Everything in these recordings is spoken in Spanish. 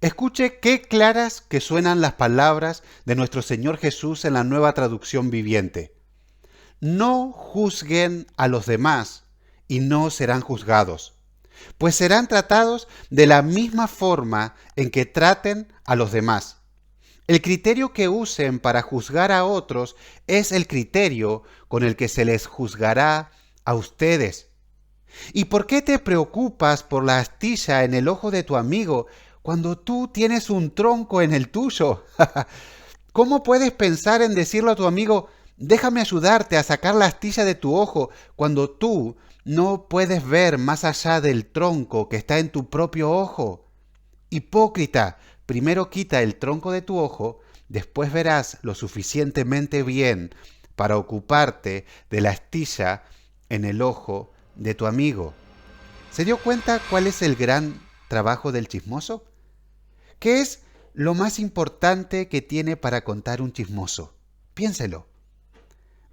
Escuche qué claras que suenan las palabras de nuestro Señor Jesús en la Nueva Traducción Viviente. No juzguen a los demás y no serán juzgados, pues serán tratados de la misma forma en que traten a los demás. El criterio que usen para juzgar a otros es el criterio con el que se les juzgará a ustedes. ¿Y por qué te preocupas por la astilla en el ojo de tu amigo cuando tú tienes un tronco en el tuyo? ¿Cómo puedes pensar en decirle a tu amigo, déjame ayudarte a sacar la astilla de tu ojo, cuando tú no puedes ver más allá del tronco que está en tu propio ojo? Hipócrita, primero quita el tronco de tu ojo, después verás lo suficientemente bien para ocuparte de la astilla en el ojo de tu amigo. ¿Se dio cuenta cuál es el gran trabajo del chismoso? ¿Qué es lo más importante que tiene para contar un chismoso? Piénselo.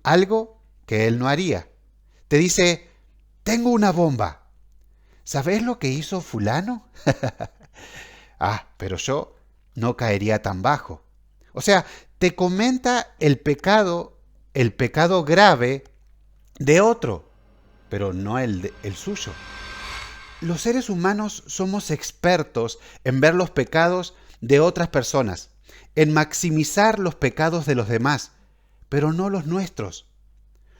Algo que él no haría. Te dice, tengo una bomba. ¿Sabes lo que hizo fulano? Pero yo no caería tan bajo. O sea, te comenta el pecado grave de otro, pero no el suyo. Los seres humanos somos expertos en ver los pecados de otras personas, en maximizar los pecados de los demás, pero no los nuestros.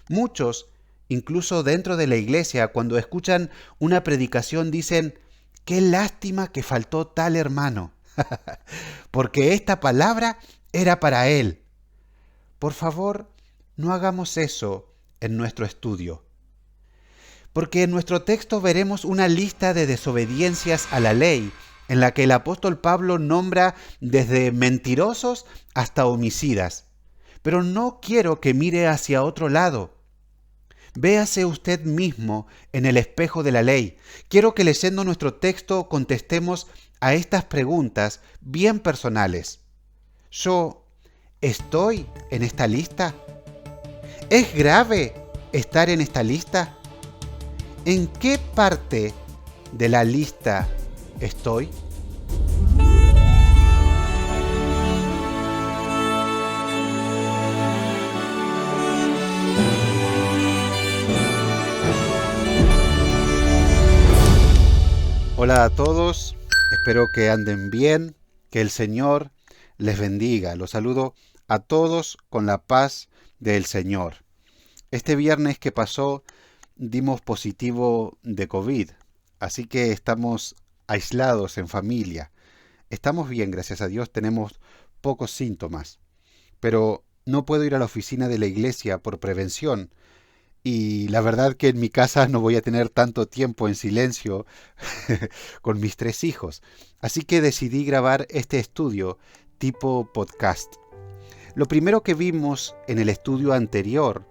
Muchos, incluso dentro de la iglesia, cuando escuchan una predicación dicen, qué lástima que faltó tal hermano, porque esta palabra era para él. Por favor, no hagamos eso en nuestro estudio, porque en nuestro texto veremos una lista de desobediencias a la ley, en la que el apóstol Pablo nombra desde mentirosos hasta homicidas. Pero no quiero que mire hacia otro lado. Véase usted mismo en el espejo de la ley. Quiero que leyendo nuestro texto contestemos a estas preguntas bien personales. ¿Yo estoy en esta lista? ¿Es grave estar en esta lista? ¿En qué parte de la lista estoy? Hola a todos, espero que anden bien, que el Señor les bendiga. Los saludo a todos con la paz del Señor. Este viernes que pasó dimos positivo de COVID, así que estamos aislados en familia. Estamos bien, gracias a Dios, tenemos pocos síntomas, pero no puedo ir a la oficina de la iglesia por prevención. Y la verdad que en mi casa no voy a tener tanto tiempo en silencio con mis 3 hijos. Así que decidí grabar este estudio tipo podcast. Lo primero que vimos en el estudio anterior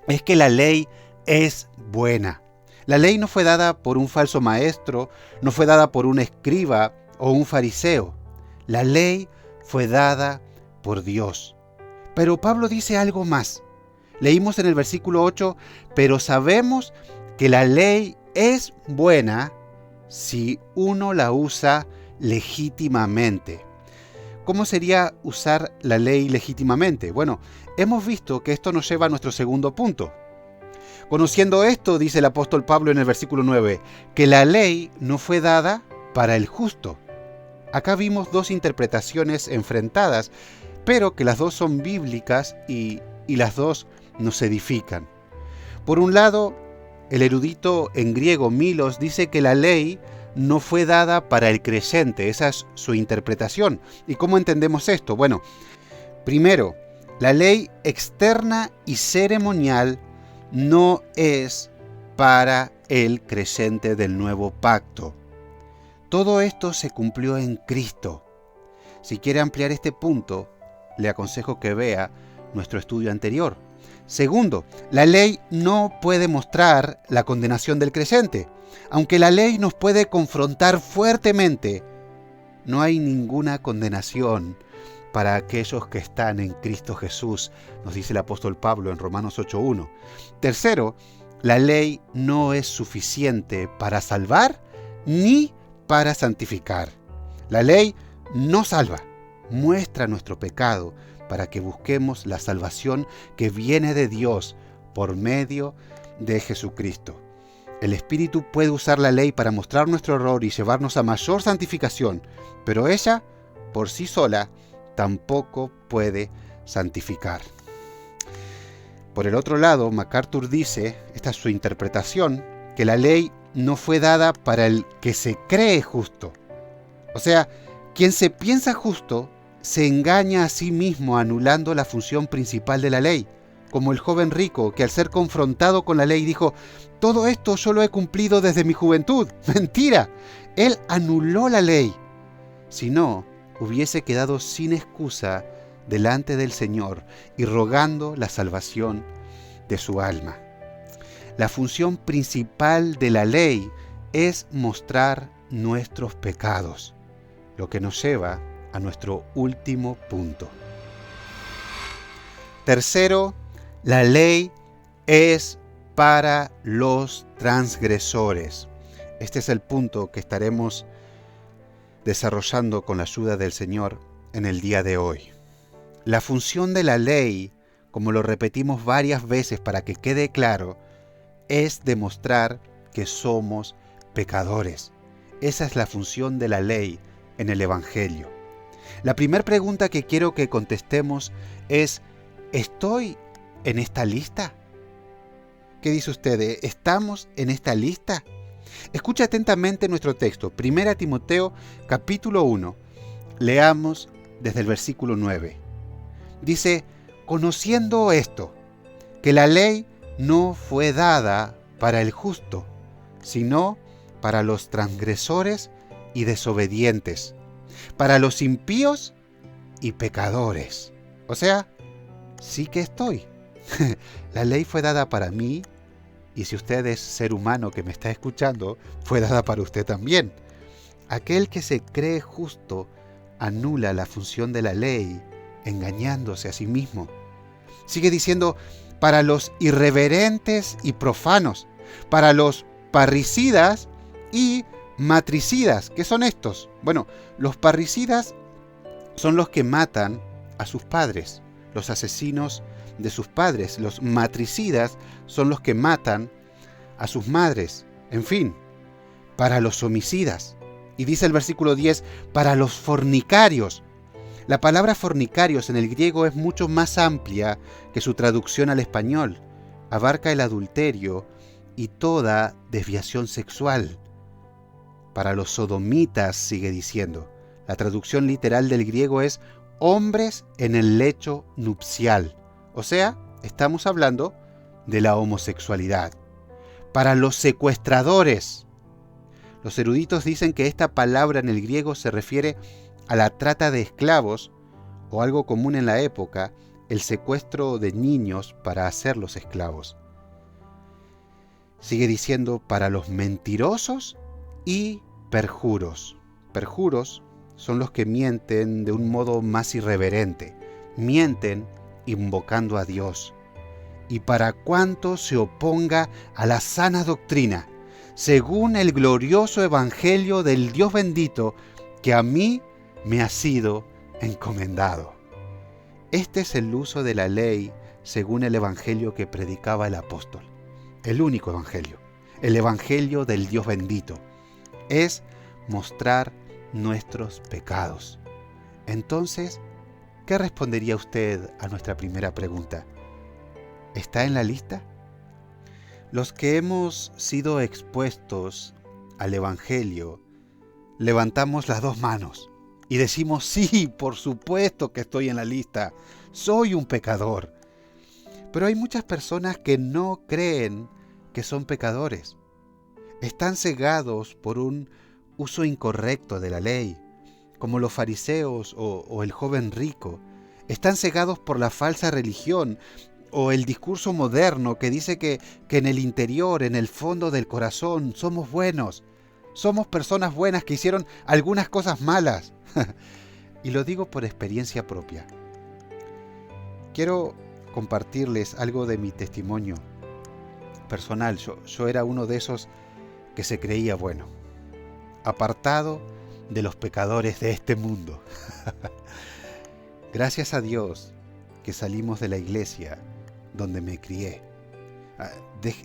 es que la ley es buena. La ley no fue dada por un falso maestro, no fue dada por un escriba o un fariseo. La ley fue dada por Dios. Pero Pablo dice algo más. Leímos en el versículo 8, pero sabemos que la ley es buena si uno la usa legítimamente. ¿Cómo sería usar la ley legítimamente? Bueno, hemos visto que esto nos lleva a nuestro segundo punto. Conociendo esto, dice el apóstol Pablo en el versículo 9, que la ley no fue dada para el justo. Acá vimos 2 interpretaciones enfrentadas, pero que las 2 son bíblicas y las 2 nos edifican. Por un lado, el erudito en griego Milos dice que la ley no fue dada para el creyente. Esa es su interpretación. ¿Y cómo entendemos esto? Bueno, primero, la ley externa y ceremonial no es para el creyente del nuevo pacto. Todo esto se cumplió en Cristo. Si quiere ampliar este punto, le aconsejo que vea nuestro estudio anterior. Segundo, la ley no puede mostrar la condenación del creyente. Aunque la ley nos puede confrontar fuertemente, no hay ninguna condenación para aquellos que están en Cristo Jesús, nos dice el apóstol Pablo en Romanos 8:1. Tercero, la ley no es suficiente para salvar ni para santificar. La ley no salva, muestra nuestro pecado para que busquemos la salvación que viene de Dios por medio de Jesucristo. El Espíritu puede usar la ley para mostrar nuestro error y llevarnos a mayor santificación, pero ella, por sí sola, tampoco puede santificar. Por el otro lado, MacArthur dice, esta es su interpretación, que la ley no fue dada para el que se cree justo. O sea, quien se piensa justo se engaña a sí mismo anulando la función principal de la ley, como el joven rico que al ser confrontado con la ley dijo: todo esto yo lo he cumplido desde mi juventud. ¡Mentira! Él anuló la ley. Si no, hubiese quedado sin excusa delante del Señor y rogando la salvación de su alma. La función principal de la ley es mostrar nuestros pecados, lo que nos lleva a nuestro último punto. Tercero, la ley es para los transgresores. Este es el punto que estaremos desarrollando con la ayuda del Señor en el día de hoy. La función de la ley, como lo repetimos varias veces para que quede claro, es demostrar que somos pecadores. Esa es la función de la ley en el Evangelio. La primera pregunta que quiero que contestemos es: ¿estoy en esta lista? ¿Qué dice usted? ¿Estamos en esta lista? Escucha atentamente nuestro texto, 1 Timoteo capítulo 1. Leamos desde el versículo 9. Dice: conociendo esto, que la ley no fue dada para el justo, sino para los transgresores y desobedientes, para los impíos y pecadores. O sea, sí que estoy. La ley fue dada para mí, y si usted es ser humano que me está escuchando, fue dada para usted también. Aquel que se cree justo anula la función de la ley, engañándose a sí mismo. Sigue diciendo: para los irreverentes y profanos, para los parricidas y matricidas. ¿Qué son estos? Bueno, los parricidas son los que matan a sus padres, los asesinos de sus padres. Los matricidas son los que matan a sus madres. En fin, para los homicidas. Y dice el versículo 10, para los fornicarios. La palabra fornicarios en el griego es mucho más amplia que su traducción al español. Abarca el adulterio y toda desviación sexual. Para los sodomitas, sigue diciendo. La traducción literal del griego es hombres en el lecho nupcial. O sea, estamos hablando de la homosexualidad. Para los secuestradores. Los eruditos dicen que esta palabra en el griego se refiere a la trata de esclavos, o algo común en la época, el secuestro de niños para hacerlos esclavos. Sigue diciendo para los mentirosos y perjuros. Perjuros son los que mienten de un modo más irreverente. Mienten invocando a Dios. Y para cuanto se oponga a la sana doctrina, según el glorioso evangelio del Dios bendito, que a mí me ha sido encomendado. Este es el uso de la ley según el evangelio que predicaba el apóstol. El único evangelio, el evangelio del Dios bendito, es mostrar nuestros pecados. Entonces, ¿qué respondería usted a nuestra primera pregunta? ¿Está en la lista? Los que hemos sido expuestos al evangelio, levantamos las dos manos y decimos: sí, por supuesto que estoy en la lista, soy un pecador. Pero hay muchas personas que no creen que son pecadores. Están cegados por un uso incorrecto de la ley, como los fariseos o el joven rico. Están cegados por la falsa religión o el discurso moderno que dice que en el interior, en el fondo del corazón, somos buenos. Somos personas buenas que hicieron algunas cosas malas. Y lo digo por experiencia propia. Quiero compartirles algo de mi testimonio personal. Yo era uno de esos que se creía bueno, apartado de los pecadores de este mundo. Gracias a Dios que salimos de la iglesia donde me crié.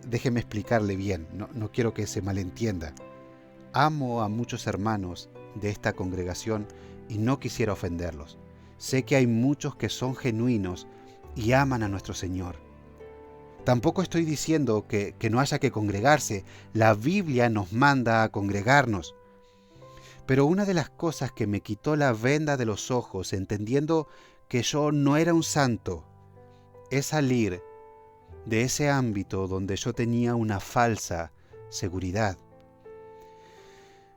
Déjeme explicarle bien, no quiero que se malentienda. Amo a muchos hermanos de esta congregación y no quisiera ofenderlos. Sé que hay muchos que son genuinos y aman a nuestro Señor. Tampoco estoy diciendo que no haya que congregarse. La Biblia nos manda a congregarnos. Pero una de las cosas que me quitó la venda de los ojos, entendiendo que yo no era un santo, es salir de ese ámbito donde yo tenía una falsa seguridad.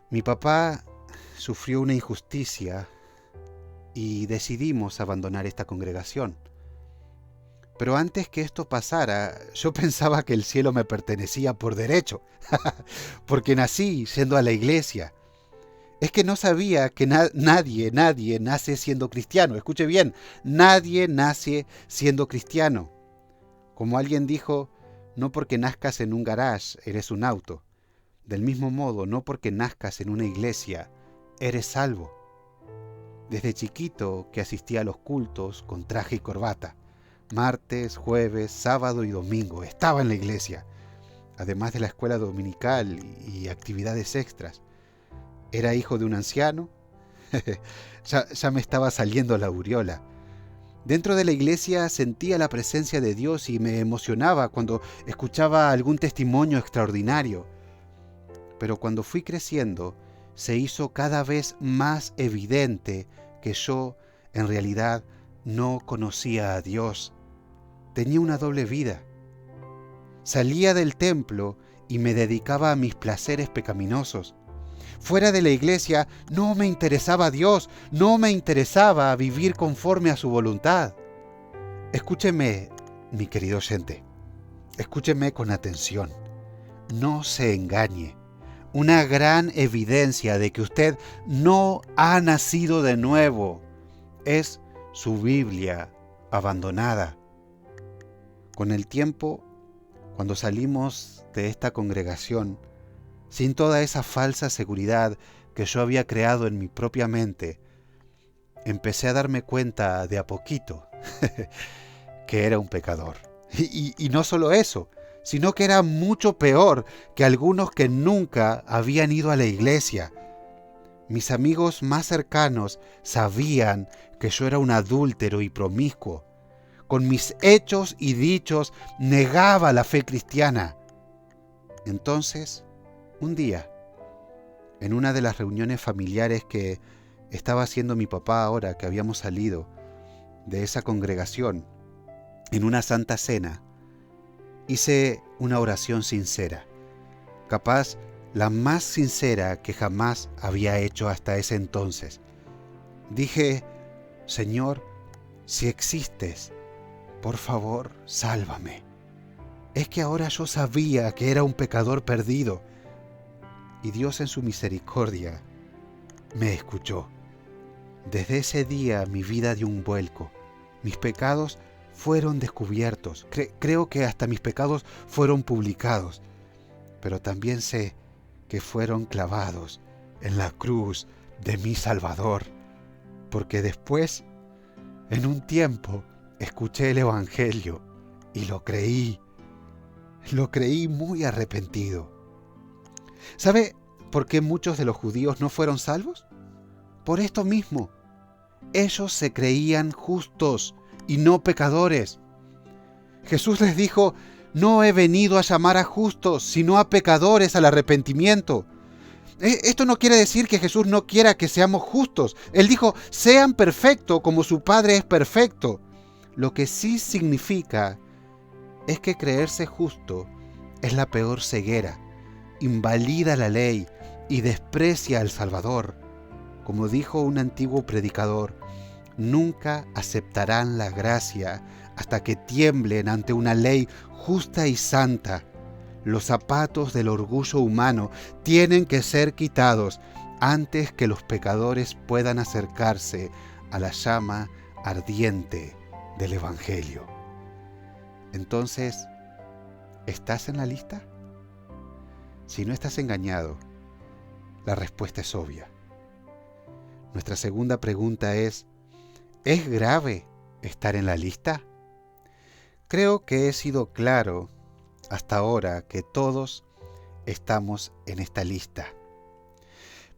Mi papá sufrió una injusticia y decidimos abandonar esta congregación. Pero antes que esto pasara, yo pensaba que el cielo me pertenecía por derecho, porque nací yendo a la iglesia. Es que no sabía que nadie nace siendo cristiano. Escuche bien, nadie nace siendo cristiano. Como alguien dijo, no porque nazcas en un garage eres un auto. Del mismo modo, no porque nazcas en una iglesia eres salvo. Desde chiquito que asistía a los cultos con traje y corbata. Martes, jueves, sábado y domingo estaba en la iglesia, además de la escuela dominical y actividades extras. Era hijo de un anciano. ya me estaba saliendo la aureola. Dentro de la iglesia sentía la presencia de Dios y me emocionaba cuando escuchaba algún testimonio extraordinario. Pero cuando fui creciendo, se hizo cada vez más evidente que yo, en realidad, no conocía a Dios. Tenía una doble vida. Salía del templo y me dedicaba a mis placeres pecaminosos. Fuera de la iglesia no me interesaba Dios, no me interesaba vivir conforme a su voluntad. Escúcheme, mi querido oyente, escúcheme con atención. No se engañe. Una gran evidencia de que usted no ha nacido de nuevo es su Biblia abandonada. Con el tiempo, cuando salimos de esta congregación, sin toda esa falsa seguridad que yo había creado en mi propia mente, empecé a darme cuenta de a poquito que era un pecador. Y no solo eso, sino que era mucho peor que algunos que nunca habían ido a la iglesia. Mis amigos más cercanos sabían que yo era un adúltero y promiscuo. Con mis hechos y dichos negaba la fe cristiana. Entonces, un día, en una de las reuniones familiares que estaba haciendo mi papá ahora que habíamos salido de esa congregación, en una santa cena, hice una oración sincera, capaz la más sincera que jamás había hecho hasta ese entonces. Dije, Señor, si existes, por favor, sálvame. Es que ahora yo sabía que era un pecador perdido. Y Dios en su misericordia me escuchó. Desde ese día mi vida dio un vuelco. Mis pecados fueron descubiertos. Creo que hasta mis pecados fueron publicados. Pero también sé que fueron clavados en la cruz de mi Salvador. Porque después, en un tiempo, escuché el Evangelio y lo creí. Lo creí muy arrepentido. ¿Sabe por qué muchos de los judíos no fueron salvos? Por esto mismo. Ellos se creían justos y no pecadores. Jesús les dijo, no he venido a llamar a justos, sino a pecadores al arrepentimiento. Esto no quiere decir que Jesús no quiera que seamos justos. Él dijo, sean perfectos como su Padre es perfecto. Lo que sí significa es que creerse justo es la peor ceguera. Invalida la ley y desprecia al Salvador. Como dijo un antiguo predicador, nunca aceptarán la gracia hasta que tiemblen ante una ley justa y santa. Los zapatos del orgullo humano tienen que ser quitados antes que los pecadores puedan acercarse a la llama ardiente del Evangelio. Entonces, ¿estás en la lista? Si no estás engañado, la respuesta es obvia. Nuestra segunda pregunta ¿es grave estar en la lista? Creo que he sido claro hasta ahora que todos estamos en esta lista.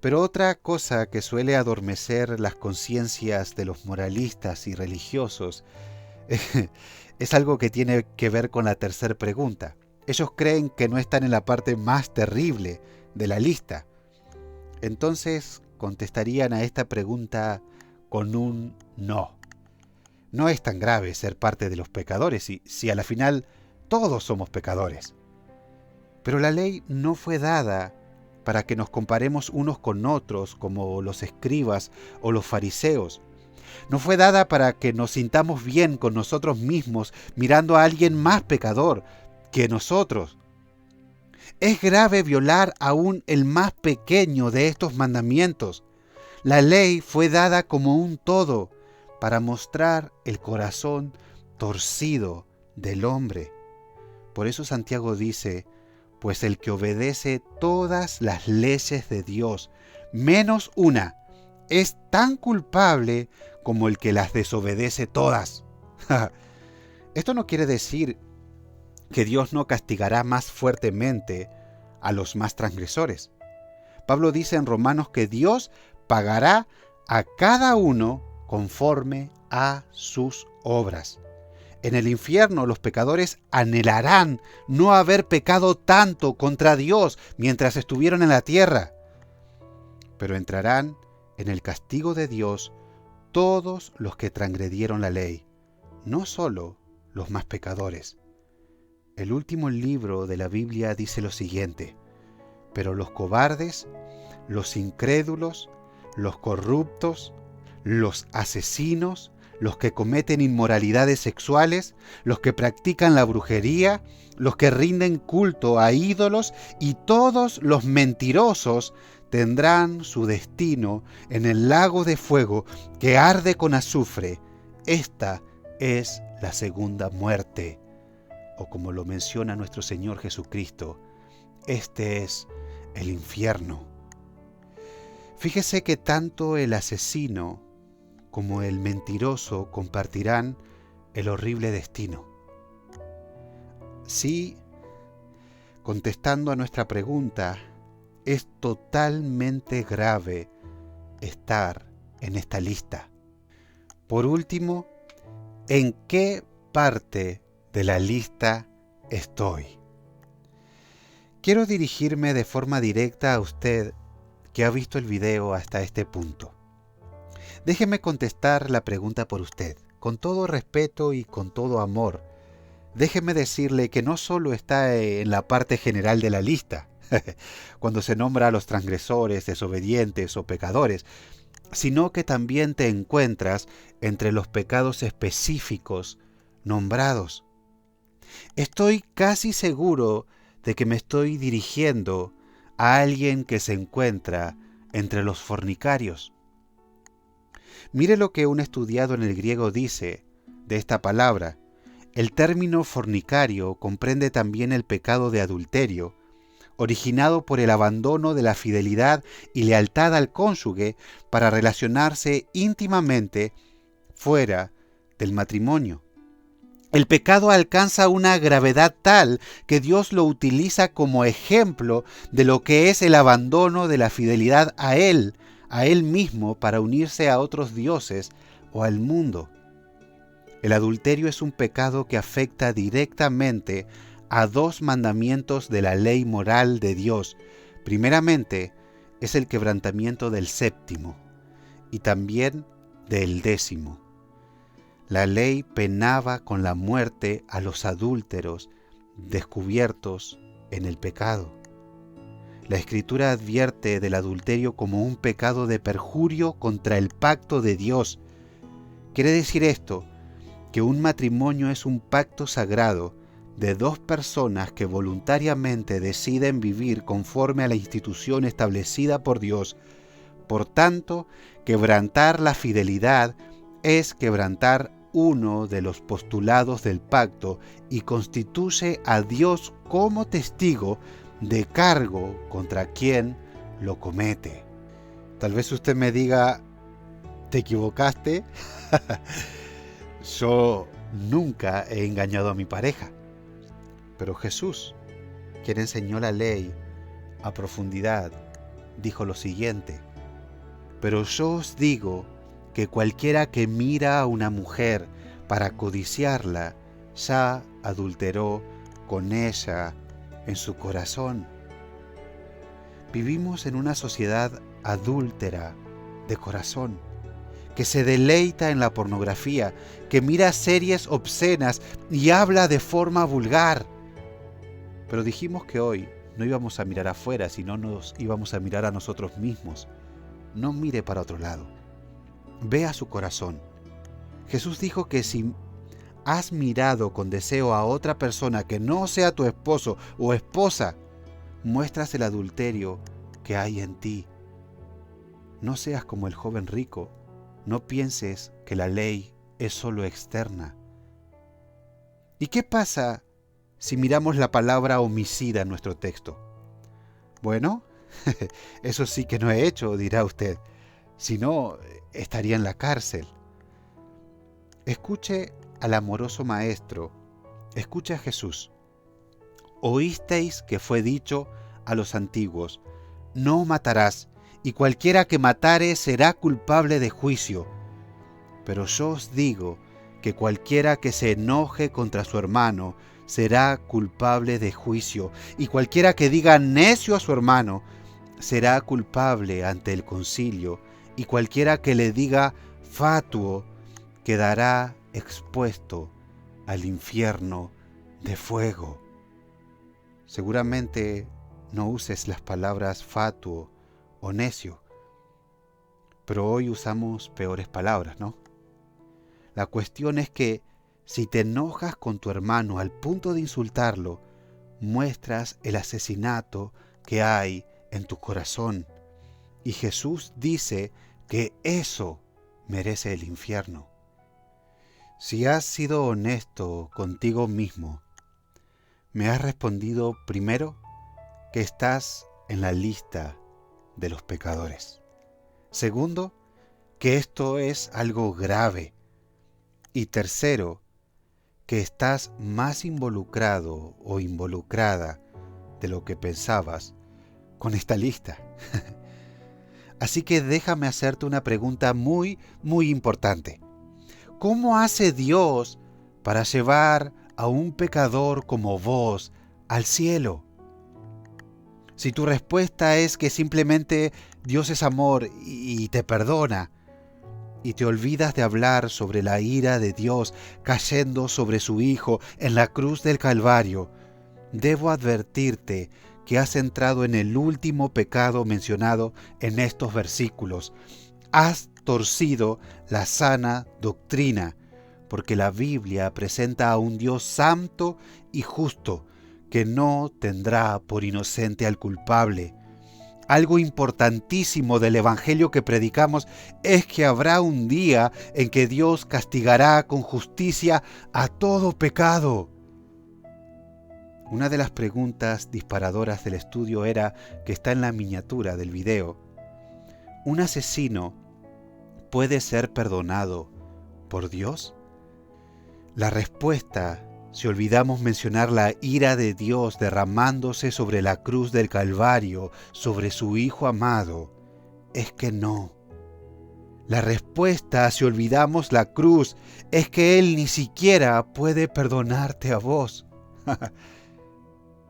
Pero otra cosa que suele adormecer las conciencias de los moralistas y religiosos es algo que tiene que ver con la tercera pregunta. Ellos creen que no están en la parte más terrible de la lista. Entonces contestarían a esta pregunta con un no. No es tan grave ser parte de los pecadores si a la final todos somos pecadores. Pero la ley no fue dada para que nos comparemos unos con otros como los escribas o los fariseos. No fue dada para que nos sintamos bien con nosotros mismos mirando a alguien más pecador que nosotros. Es grave violar aún el más pequeño de estos mandamientos. La ley fue dada como un todo para mostrar el corazón torcido del hombre. Por eso Santiago dice, pues el que obedece todas las leyes de Dios, menos una, es tan culpable como el que las desobedece todas. Esto no quiere decir que Dios no castigará más fuertemente a los más transgresores. Pablo dice en Romanos que Dios pagará a cada uno conforme a sus obras. En el infierno los pecadores anhelarán no haber pecado tanto contra Dios mientras estuvieron en la tierra, pero entrarán en el castigo de Dios todos los que transgredieron la ley, no solo los más pecadores. El último libro de la Biblia dice lo siguiente: pero los cobardes, los incrédulos, los corruptos, los asesinos, los que cometen inmoralidades sexuales, los que practican la brujería, los que rinden culto a ídolos y todos los mentirosos tendrán su destino en el lago de fuego que arde con azufre. Esta es la segunda muerte. O como lo menciona nuestro Señor Jesucristo, este es el infierno. Fíjese que tanto el asesino como el mentiroso compartirán el horrible destino. Sí, contestando a nuestra pregunta, es totalmente grave estar en esta lista. Por último, ¿en qué parte de la lista estoy? Quiero dirigirme de forma directa a usted que ha visto el video hasta este punto. Déjeme contestar la pregunta por usted, con todo respeto y con todo amor. Déjeme decirle que no solo está en la parte general de la lista, cuando se nombra a los transgresores, desobedientes o pecadores, sino que también te encuentras entre los pecados específicos nombrados. Estoy casi seguro de que me estoy dirigiendo a alguien que se encuentra entre los fornicarios. Mire lo que un estudiado en el griego dice de esta palabra. El término fornicario comprende también el pecado de adulterio, originado por el abandono de la fidelidad y lealtad al cónyuge para relacionarse íntimamente fuera del matrimonio. El pecado alcanza una gravedad tal que Dios lo utiliza como ejemplo de lo que es el abandono de la fidelidad a Él mismo para unirse a otros dioses o al mundo. El adulterio es un pecado que afecta directamente a dos mandamientos de la ley moral de Dios. Primeramente, es el quebrantamiento del séptimo y también del 10º. La ley penaba con la muerte a los adúlteros descubiertos en el pecado. La Escritura advierte del adulterio como un pecado de perjurio contra el pacto de Dios. Quiere decir esto, que un matrimonio es un pacto sagrado de dos personas que voluntariamente deciden vivir conforme a la institución establecida por Dios. Por tanto, quebrantar la fidelidad es quebrantar uno de los postulados del pacto y constituye a Dios como testigo de cargo contra quien lo comete. Tal vez usted me diga, ¿Te equivocaste? Yo nunca he engañado a mi pareja. Pero Jesús, quien enseñó la ley a profundidad, dijo lo siguiente: pero yo os digo que cualquiera que mira a una mujer para codiciarla, ya adulteró con ella en su corazón. Vivimos en una sociedad adúltera de corazón, que se deleita en la pornografía, que mira series obscenas y habla de forma vulgar. Pero dijimos que hoy no íbamos a mirar afuera, sino nos íbamos a mirar a nosotros mismos. No mire para otro lado. Ve a su corazón. Jesús dijo que si has mirado con deseo a otra persona que no sea tu esposo o esposa, muestras el adulterio que hay en ti. No seas como el joven rico. No pienses que la ley es solo externa. ¿Y qué pasa si miramos la palabra homicida en nuestro texto? Bueno, eso sí que no he hecho, dirá usted. Si no, estaría en la cárcel. Escuche al amoroso maestro. Escuche a Jesús. Oísteis que fue dicho a los antiguos: no matarás, y cualquiera que matare será culpable de juicio. Pero yo os digo que cualquiera que se enoje contra su hermano será culpable de juicio, y cualquiera que diga necio a su hermano será culpable ante el concilio, y cualquiera que le diga fatuo quedará expuesto al infierno de fuego. Seguramente no uses las palabras fatuo o necio, pero hoy usamos peores palabras, ¿no? La cuestión es que si te enojas con tu hermano al punto de insultarlo, muestras el asesinato que hay en tu corazón. Y Jesús dice que eso merece el infierno. Si has sido honesto contigo mismo, me has respondido primero que estás en la lista de los pecadores. Segundo, que esto es algo grave. Y tercero, que estás más involucrado o involucrada de lo que pensabas con esta lista. Así que déjame hacerte una pregunta muy importante. ¿Cómo hace Dios para llevar a un pecador como vos al cielo? Si tu respuesta es que simplemente Dios es amor y te perdona, y te olvidas de hablar sobre la ira de Dios cayendo sobre su Hijo en la cruz del Calvario, debo advertirte que has entrado en el último pecado mencionado en estos versículos. Has torcido la sana doctrina, porque la Biblia presenta a un Dios santo y justo, que no tendrá por inocente al culpable. Algo importantísimo del Evangelio que predicamos es que habrá un día en que Dios castigará con justicia a todo pecado. Una de las preguntas disparadoras del estudio era, que está en la miniatura del video: ¿un asesino puede ser perdonado por Dios? La respuesta, si olvidamos mencionar la ira de Dios derramándose sobre la cruz del Calvario, sobre su Hijo amado, es que no. La respuesta, si olvidamos la cruz, es que Él ni siquiera puede perdonarte a vos.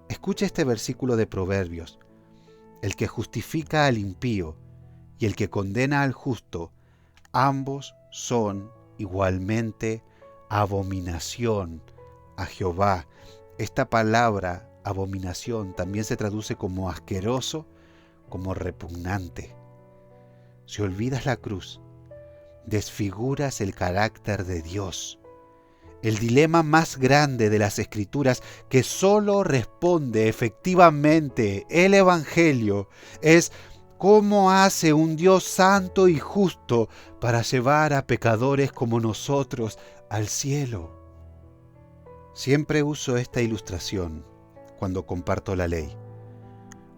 Escucha este versículo de Proverbios: el que justifica al impío y el que condena al justo, ambos son igualmente abominación a Jehová. Esta palabra, abominación, también se traduce como asqueroso, como repugnante. Si olvidas la cruz, desfiguras el carácter de Dios. El dilema más grande de las Escrituras, que solo responde efectivamente el Evangelio, es: ¿cómo hace un Dios santo y justo para llevar a pecadores como nosotros al cielo? Siempre uso esta ilustración cuando comparto la ley.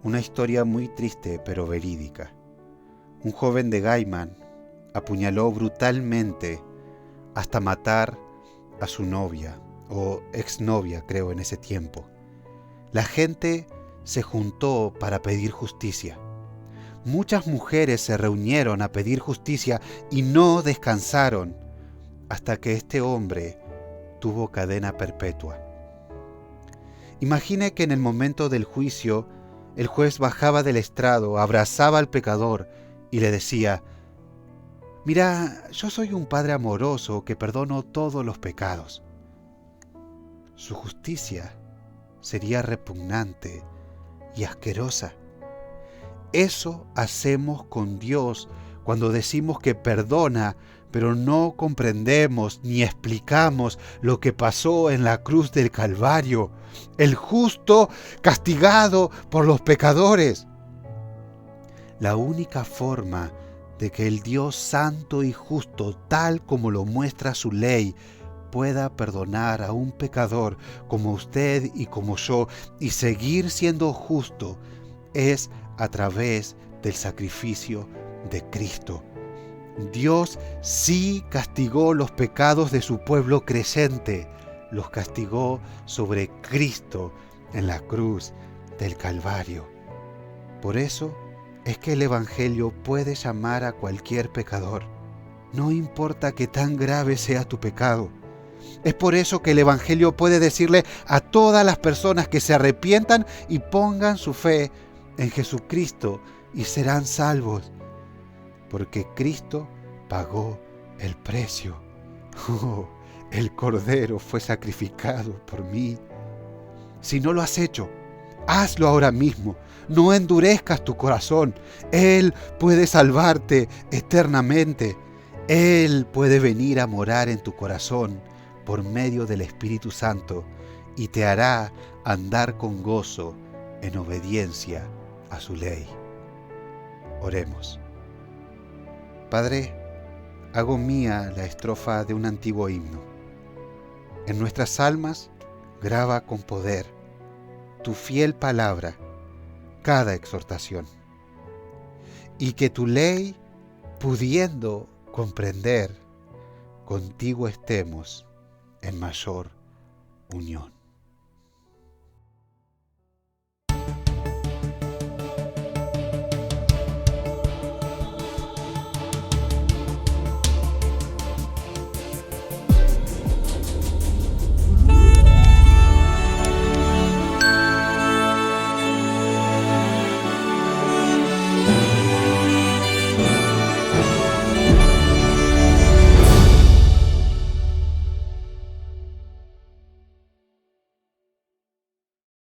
Una historia muy triste pero verídica. Un joven de Gaiman apuñaló brutalmente hasta matar a su novia, o exnovia creo en ese tiempo. La gente se juntó para pedir justicia. Muchas mujeres se reunieron a pedir justicia y no descansaron hasta que este hombre tuvo cadena perpetua. Imagine que en el momento del juicio, el juez bajaba del estrado, abrazaba al pecador y le decía: «Mira, yo soy un padre amoroso que perdono todos los pecados». Su justicia sería repugnante y asquerosa. Eso hacemos con Dios cuando decimos que perdona, pero no comprendemos ni explicamos lo que pasó en la cruz del Calvario, el justo castigado por los pecadores. La única forma de que el Dios santo y justo, tal como lo muestra su ley, pueda perdonar a un pecador como usted y como yo y seguir siendo justo, es a través del sacrificio de Cristo. Dios sí castigó los pecados de su pueblo creyente, los castigó sobre Cristo en la cruz del Calvario. Por eso es que el Evangelio puede llamar a cualquier pecador, no importa que tan grave sea tu pecado. Es por eso que el Evangelio puede decirle a todas las personas que se arrepientan y pongan su fe en Jesucristo y serán salvos, porque Cristo pagó el precio. Oh, el Cordero fue sacrificado por mí. Si no lo has hecho, hazlo ahora mismo. No endurezcas tu corazón. Él puede salvarte eternamente. Él puede venir a morar en tu corazón por medio del Espíritu Santo y te hará andar con gozo en obediencia a su ley. Oremos. Padre, hago mía la estrofa de un antiguo himno. En nuestras almas graba con poder tu fiel palabra cada exhortación, y que tu ley, pudiendo comprender, contigo estemos en mayor unión.